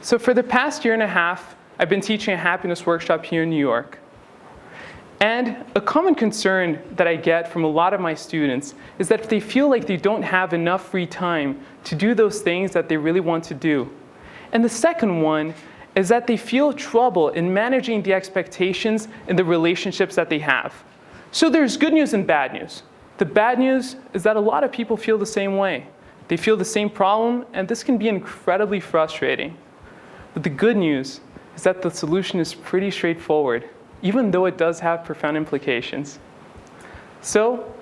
So for the past year and a half, I've been teaching a happiness workshop here in New York. And a common concern that I get from a lot of my students is that they feel like they don't have enough free time to do those things that they really want to do. And the second one is that they feel trouble in managing the expectations in the relationships that they have. So there's good news and bad news. The bad news is that a lot of people feel the same way. They feel the same problem, and this can be incredibly frustrating. But the good news is that the solution is pretty straightforward, even though it does have profound implications. So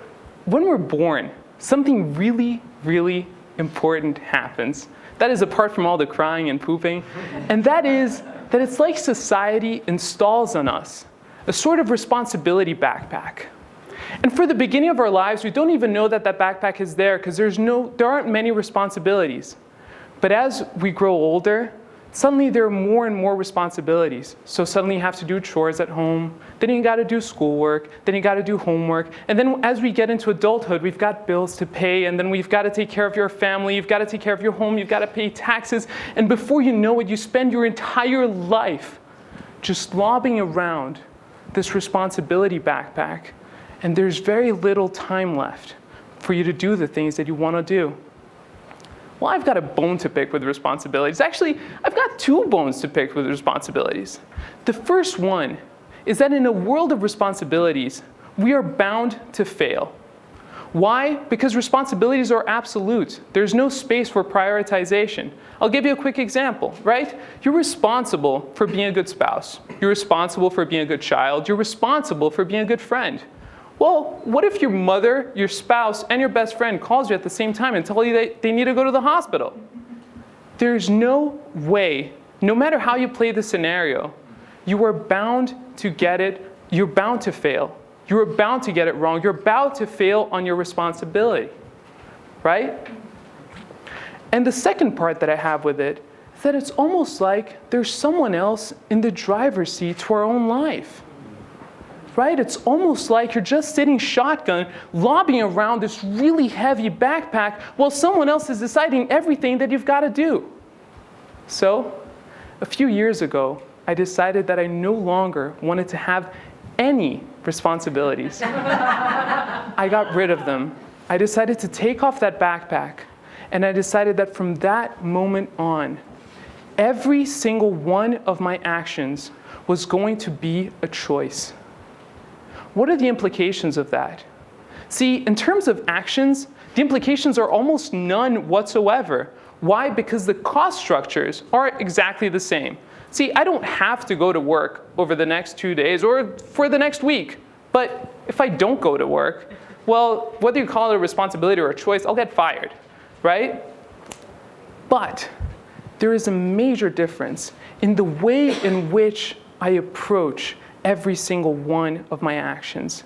when we're born, something really, really important happens. That is apart from all the crying and pooping. And that is that it's like society installs on us a sort of responsibility backpack. And for the beginning of our lives, we don't even know that that backpack is there because there aren't many responsibilities. But as we grow older, suddenly there are more and more responsibilities. So suddenly you have to do chores at home, then you got to do schoolwork, then you got to do homework, and then as we get into adulthood, we've got bills to pay, and then we've got to take care of your family, you've got to take care of your home, you've got to pay taxes, and before you know it, you spend your entire life just lobbing around this responsibility backpack, and there's very little time left for you to do the things that you want to do. Well, I've got a bone to pick with responsibilities. Actually, I've got two bones to pick with responsibilities. The first one is that in a world of responsibilities, we are bound to fail. Why? Because responsibilities are absolute. There's no space for prioritization. I'll give you a quick example, right? You're responsible for being a good spouse. You're responsible for being a good child. You're responsible for being a good friend. Well, what if your mother, your spouse, and your best friend calls you at the same time and tell you that they need to go to the hospital? There's no way, no matter how you play the scenario, you are bound to get it, you're bound to fail. You're bound to get it wrong. You're bound to fail on your responsibility, right? And the second part that I have with it is that it's almost like there's someone else in the driver's seat to our own life. Right? It's almost like you're just sitting shotgun, lobbing around this really heavy backpack while someone else is deciding everything that you've got to do. So, a few years ago, I decided that I no longer wanted to have any responsibilities. I got rid of them. I decided to take off that backpack, and I decided that from that moment on, every single one of my actions was going to be a choice. What are the implications of that? See, in terms of actions, the implications are almost none whatsoever. Why? Because the cost structures are exactly the same. See, I don't have to go to work over the next 2 days or for the next week. But if I don't go to work, well, whether you call it a responsibility or a choice, I'll get fired, right? But there is a major difference in the way in which I approach every single one of my actions.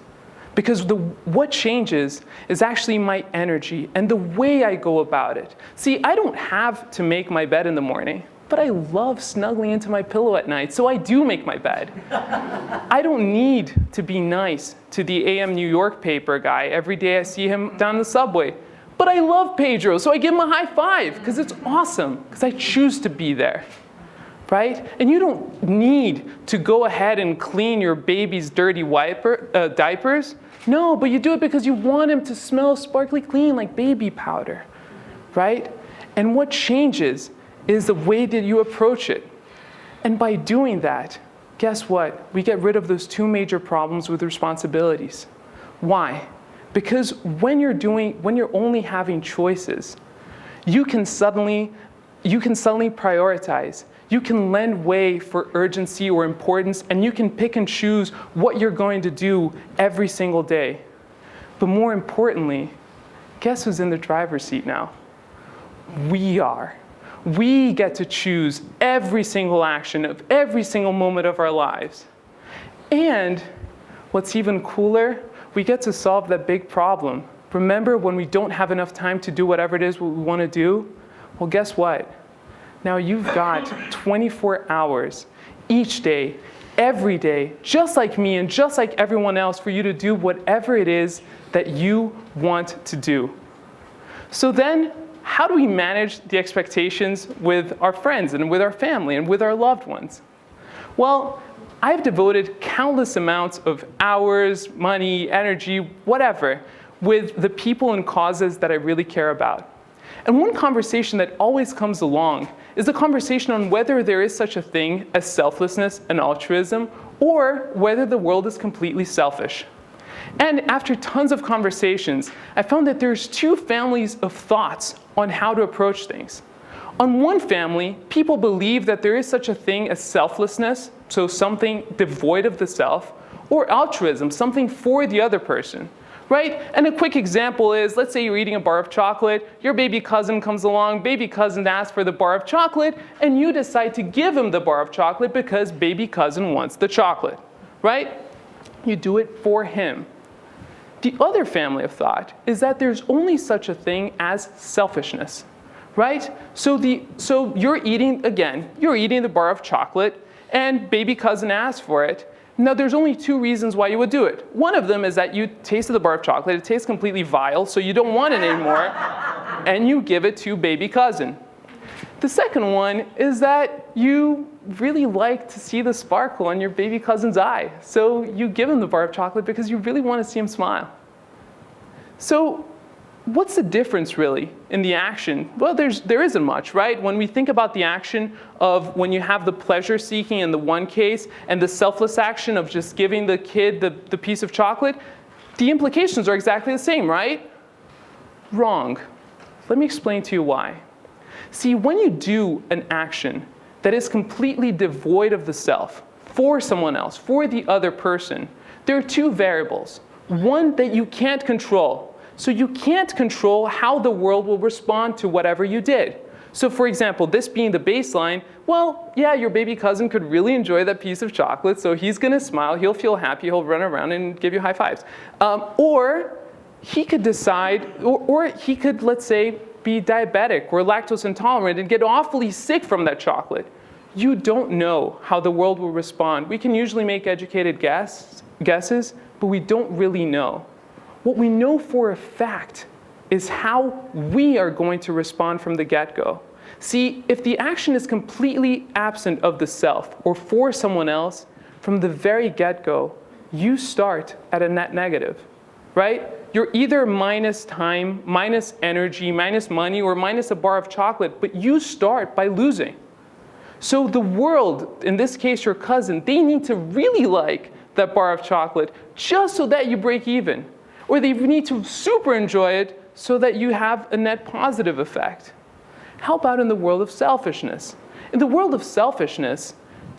Because what changes is actually my energy and the way I go about it. See, I don't have to make my bed in the morning, but I love snuggling into my pillow at night, so I do make my bed. I don't need to be nice to the AM New York paper guy every day I see him down the subway. But I love Pedro, so I give him a high five, because it's awesome, because I choose to be there. Right? And you don't need to go ahead and clean your baby's dirty diapers. No, but you do it because you want him to smell sparkly clean like baby powder. Right? And what changes is the way that you approach it. And by doing that, guess what? We get rid of those two major problems with responsibilities. Why? Because when you're only having choices, you can suddenly prioritize. You can lend way for urgency or importance, and you can pick and choose what you're going to do every single day. But more importantly, guess who's in the driver's seat now? We are. We get to choose every single action of every single moment of our lives. And what's even cooler, we get to solve that big problem. Remember when we don't have enough time to do whatever it is we want to do? Well, guess what? Now you've got 24 hours each day, every day, just like me and just like everyone else, for you to do whatever it is that you want to do. So then, how do we manage the expectations with our friends and with our family and with our loved ones? Well, I've devoted countless amounts of hours, money, energy, whatever, with the people and causes that I really care about. And one conversation that always comes along is the conversation on whether there is such a thing as selflessness and altruism, or whether the world is completely selfish. And after tons of conversations, I found that there's two families of thoughts on how to approach things. On one family, people believe that there is such a thing as selflessness, so something devoid of the self, or altruism, something for the other person. Right? And a quick example is, let's say you're eating a bar of chocolate, your baby cousin comes along, baby cousin asks for the bar of chocolate, and you decide to give him the bar of chocolate because baby cousin wants the chocolate. Right? You do it for him. The other family of thought is that there's only such a thing as selfishness. Right? So you're eating the bar of chocolate, and baby cousin asks for it. Now, there's only two reasons why you would do it. One of them is that you tasted the bar of chocolate, it tastes completely vile, so you don't want it anymore, and you give it to baby cousin. The second one is that you really like to see the sparkle in your baby cousin's eye, so you give him the bar of chocolate because you really want to see him smile. So, what's the difference really in the action? Well, there isn't much, right? When we think about the action of when you have the pleasure seeking in the one case and the selfless action of just giving the kid the piece of chocolate, the implications are exactly the same, right? Wrong. Let me explain to you why. See, when you do an action that is completely devoid of the self, for someone else, for the other person, there are two variables. One that you can't control. So you can't control how the world will respond to whatever you did. So for example, this being the baseline, well, yeah, your baby cousin could really enjoy that piece of chocolate, so he's going to smile, he'll feel happy, he'll run around and give you high fives. Or he could decide, or he could, let's say, be diabetic or lactose intolerant and get awfully sick from that chocolate. You don't know how the world will respond. We can usually make educated guesses, but we don't really know. What we know for a fact is how we are going to respond from the get-go. See, if the action is completely absent of the self or for someone else, from the very get-go, you start at a net negative, right? You're either minus time, minus energy, minus money, or minus a bar of chocolate, but you start by losing. So the world, in this case your cousin, they need to really like that bar of chocolate just so that you break even. Or they need to super enjoy it so that you have a net positive effect. How about in the world of selfishness? In the world of selfishness,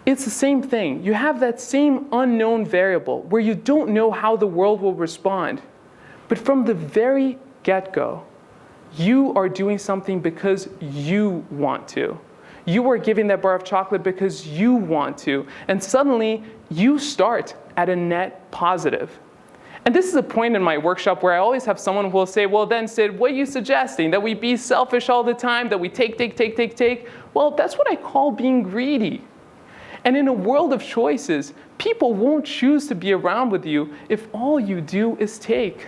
it's the same thing. You have that same unknown variable where you don't know how the world will respond. But from the very get-go, you are doing something because you want to. You are giving that bar of chocolate because you want to. And suddenly, you start at a net positive. And this is a point in my workshop where I always have someone who will say, well then Sid, what are you suggesting? That we be selfish all the time? That we take? Well, that's what I call being greedy. And in a world of choices, people won't choose to be around with you if all you do is take.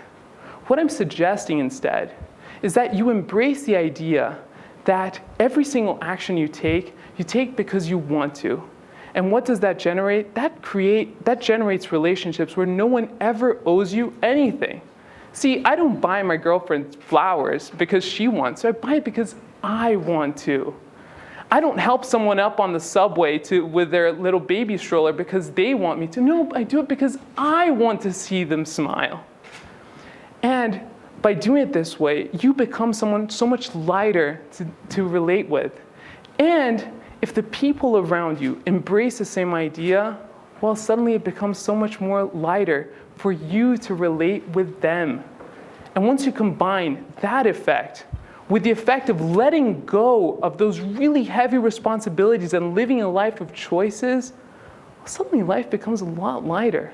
What I'm suggesting instead is that you embrace the idea that every single action you take because you want to. And what does that generate? That generates relationships where no one ever owes you anything. See, I don't buy my girlfriend flowers because she wants to. I buy it because I want to. I don't help someone up on the subway with their little baby stroller because they want me to. No, I do it because I want to see them smile. And by doing it this way, you become someone so much lighter to relate with. And if the people around you embrace the same idea, well, suddenly it becomes so much more lighter for you to relate with them. And once you combine that effect with the effect of letting go of those really heavy responsibilities and living a life of choices, well, suddenly life becomes a lot lighter.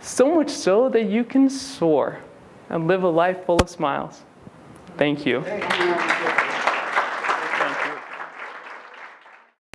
So much so that you can soar and live a life full of smiles. Thank you.